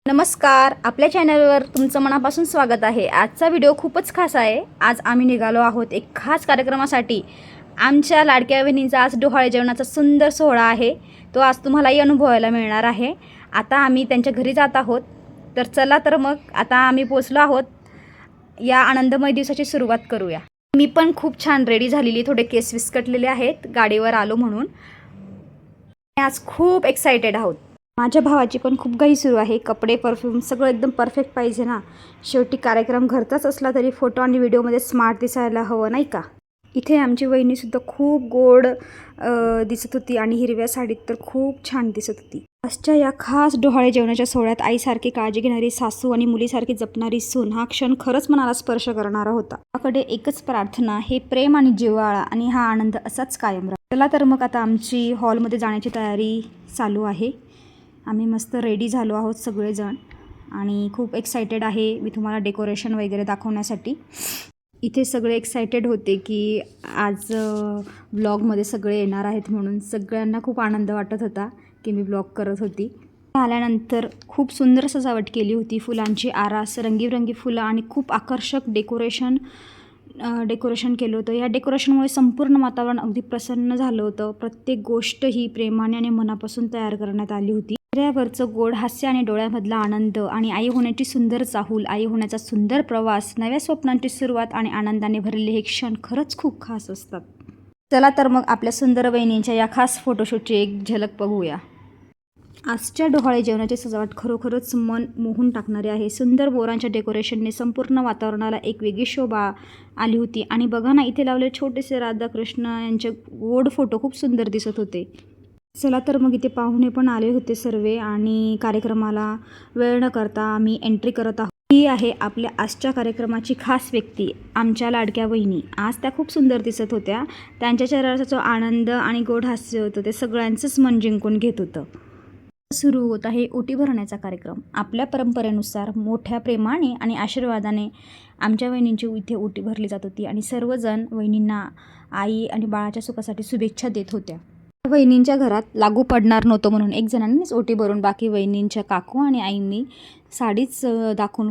नमस्कार, आपल्या चॅनलवर तुमचं मनापासून स्वागत आहे। आजचा व्हिडिओ खूपच खास आहे। आज आम्ही निघालो आहोत एक खास कार्यक्रमासाठी। आमच्या लाडक्या बहिणीचा आज डोहाळे जेवणाचा सुंदर सोहळा आहे। तो आज तुम्हालाही अनुभवायला मिळणार आहे। आता आम्ही त्यांच्या घरी जात आहोत। तर चला तर मग आता आम्ही पोहोचलो आहोत। या आनंदमय दिवसाची सुरुवात करूया। मी पण खूप छान रेडी झालेली, थोडे केस विस्कटलेले आहेत गाडीवर आलो म्हणून। आज खूप एक्साइटेड आहोत। माझ्या भावाची पण खूप घाई सुरू आहे। कपडे, परफ्यूम सगळं एकदम परफेक्ट पाहिजे ना। शेवटी कार्यक्रम घरचाच असला तरी फोटो आणि व्हिडिओमध्ये स्मार्ट दिसायला हवं, नाही का। इथे आमची वहिनीसुद्धा खूप गोड दिसत होती आणि हिरव्या साडीत तर खूप छान दिसत होती। आजच्या या खास डोहाळे जेवणाच्या सोहळ्यात आईसारखी काळजी घेणारी सासू आणि मुलीसारखी जपणारी सून हा क्षण खरंच मनाला स्पर्श करणारा होता। आपल्याकडे एकच प्रार्थना, हे प्रेम आणि जिव्हाळा आणि हा आनंद असाच कायम राहावा। चला तर मग आता आमची हॉलमध्ये जाण्याची तयारी चालू आहे। आम्ही मस्त रेडी झालो आहोत सगळेजण आणि खूप एक्साइटेड आहे मी तुम्हाला डेकोरेशन वगैरे दाखवण्यासाठी। इथे सगळे एक्साइटेड होते की आज व्लॉगमध्ये सगळे येणार आहेत म्हणून। सगळ्यांना खूप आनंद वाटत होता की मी व्लॉग करत होती। आल्यानंतर खूप सुंदर सजावट केली होती, फुलांची आरास, रंगीबेरंगी फुलं आणि खूप आकर्षक डेकोरेशन केलं होतं। या डेकोरेशनमुळे संपूर्ण वातावरण अगदी प्रसन्न झालं होतं। प्रत्येक गोष्ट ही प्रेमाने आणि मनापासून तयार करण्यात आली होती। चेहऱ्यावरचं गोड हास्य आणि डोळ्यामधला आनंद आणि आई होण्याची सुंदर चाहूल, आई होण्याचा सुंदर प्रवास, नव्या स्वप्नांची सुरुवात आणि आनंदाने भरलेले हे क्षण खरंच खूप खास असतात। चला तर मग आपल्या सुंदर वहिनींच्या या खास फोटोशूटची एक झलक बघूया। आजच्या डोहाळे जेवणाची सजावट खरोखरच मन मोहून टाकणारी आहे। सुंदर बोरांच्या डेकोरेशनने संपूर्ण वातावरणाला एक वेगळी शोभा आली होती। आणि बघा ना, इथे लावलेले छोटेसे राधाकृष्ण यांचे गोड फोटो खूप सुंदर दिसत होते। चला तर मग इथे पाहुणे पण आले होते सर्वे आणि कार्यक्रमाला वेळ न करता आम्ही एंट्री करत आहोत। ही आहे आपल्या आजच्या कार्यक्रमाची खास व्यक्ती, आमच्या लाडक्या वहिनी। आज त्या खूप सुंदर दिसत होत्या। त्यांच्या चेहऱ्याचा जो आनंद आणि गोड हास्य होतं ते सगळ्यांचंच मन जिंकून घेत होतं। सुरू होत आहे ओटी भरण्याचा कार्यक्रम। आपल्या परंपरेनुसार मोठ्या प्रेमाने आणि आशीर्वादाने आमच्या वहिनींची इथे ओटी भरली जात होती आणि सर्वजण वहिनींना आई आणि बाळाच्या सुखासाठी शुभेच्छा देत होत्या। वहिनींच्या घरात लागू पडणार नव्हतं म्हणून एक जणांनीच ओटी भरून बाकी वहिनींच्या काकू आणि आईंनी साडीच दाखवून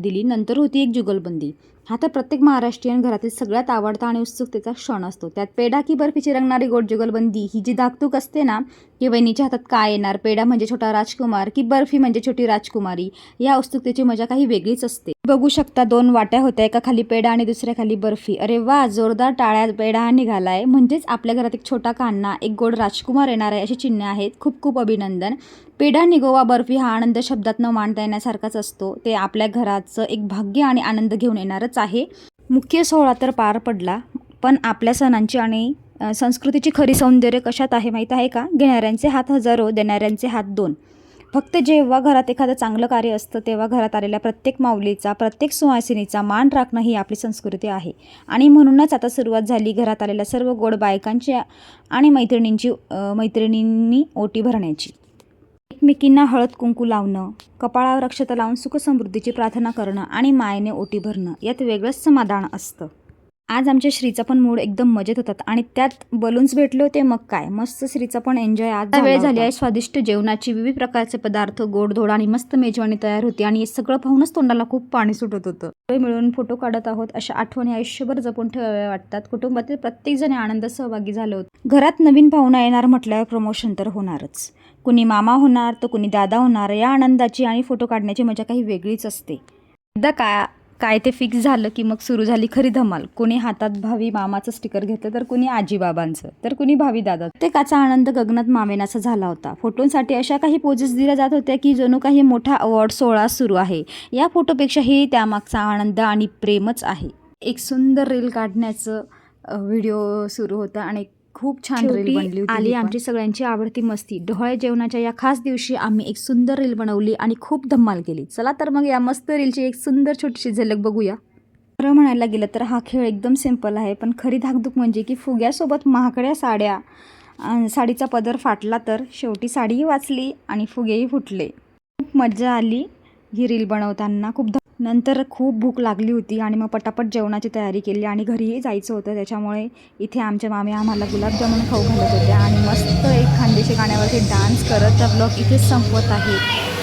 दिली। नंतर होती एक जुगलबंदी। हा तर प्रत्येक महाराष्ट्रीयन घरातील सगळ्यात आवडता आणि उत्सुकतेचा क्षण असतो। त्यात पेढा की बर्फीची रंगणारी गोड जुगलबंदी ही जी धाकधूक असते ना, की वहिनीच्या हातात काय येणार, पेढा म्हणजे छोटा राजकुमार की बर्फी म्हणजे छोटी राजकुमारी, या उत्सुकतेची मजा काही वेगळीच असते। बघू शकता, 2 वाट्या होत्या, एका खाली पेढा आणि दुसऱ्या खाली बर्फी। अरे वा, जोरदार टाळ्या, पेढा हा निघालाय, म्हणजेच आपल्या घरात एक छोटा कान्हा, एक गोड राजकुमार येणार आहे अशी चिन्हे आहेत। खूप खूप अभिनंदन। पेढा निघोवा बर्फी हा आनंद शब्दात न मांडता येण्यासारखाच असतो। ते आपल्या घराचं एक भाग्य आणि आनंद घेऊन येणारच आहे। मुख्य सोहळा तर पार पडला, पण आपल्या सणांची आणि संस्कृतीची खरी सौंदर्य कशात आहे माहीत आहे का? घेणाऱ्यांचे हात हजारो, देणाऱ्यांचे हात 2। फक्त जेव्हा घरात एखादं चांगलं कार्य असतं तेव्हा घरात आलेल्या प्रत्येक माऊलीचा, प्रत्येक सुवासिनीचा मान राखणं ही आपली संस्कृती आहे। आणि म्हणूनच आता सुरुवात झाली घरात आलेल्या सर्व गोड बायकांची आणि मैत्रिणींनी ओटी भरण्याची। एकमेकींना हळद कुंकू लावणं, कपाळावर अक्षता लावून सुखसमृद्धीची प्रार्थना करणं आणि मायेने ओटी भरणं, यात वेगळंच समाधान असतं। आज आमच्या श्रीचा पण मूड एकदम मजेत होतात आणि त्यात बलून्स भेटले होते, मग काय मस्त श्रीचा पण एन्जॉय आज वेळ झाली आहे। स्वादिष्ट जेवणाची, विविध प्रकारचे पदार्थ, गोडधोड आणि मस्त मेजवानी तयार होती आणि हे सगळं पाहूनच तोंडाला खूप पाणी सुटत होतं। मिळून फोटो काढत आहोत, अशा आठवणी आयुष्यभर जपून ठेवाव्या वाटतात। कुटुंबातील प्रत्येक जण आनंदात सहभागी झाले होते। घरात नवीन पाहुणा येणार म्हटल्यावर प्रमोशन तर होणारच। कुणी मामा होणार तर कुणी दादा होणार। या आनंदाची आणि फोटो काढण्याची मजा काही वेगळीच असते। एकदा काय ते फिक्स झालं की मग सुरू झाली खरी धमाल। कुणी हातात भावी मामाचं स्टिकर घेतलं तर कुणी आजीबाबांचं, तर कुणी भावी दादा। प्रत्येकाचा आनंद गगनात मावेनासा झाला होता। फोटोंसाठी अशा काही पोजेस दिल्या जात होत्या की जणू काही मोठा अवॉर्ड सोहळा सुरू आहे। या फोटोपेक्षाही त्यामागचा आनंद आणि प्रेमच आहे। एक सुंदर रील काढण्याचं व्हिडिओ सुरू होता आणि खूप छान रील बनली होती। आली आमची सगळ्यांची आवडती मस्ती। डोहाळे जेवणाच्या या खास दिवशी आम्ही एक सुंदर रील बनवली आणि खूप धमाल केली। चला तर मग या मस्त रीलची एक सुंदर छोटीशी झलक बघूया। खरं म्हणायला गेलं तर हा खेळ एकदम सिंपल आहे, पण खरी धाकधूक म्हणजे की फुग्यासोबत महागड्या साड्या, साडीचा पदर फाटला तर शेवटी साडीही वाचली आणि फुगेही फुटले। खूप मजा आली ही रील बनवताना। नंतर खूप भूक लागली होती आणि मग पटापट जेवणाची तयारी केली आणि घरीही जायचं होतं। त्याच्यामुळे इथे आमच्या मामी आम्हाला गुलाबजामुन खाऊ घालत होत्या आणि मस्त एक खानदेशी गाण्यावरती डान्स करत हा ब्लॉग इथेच संपवत आहे।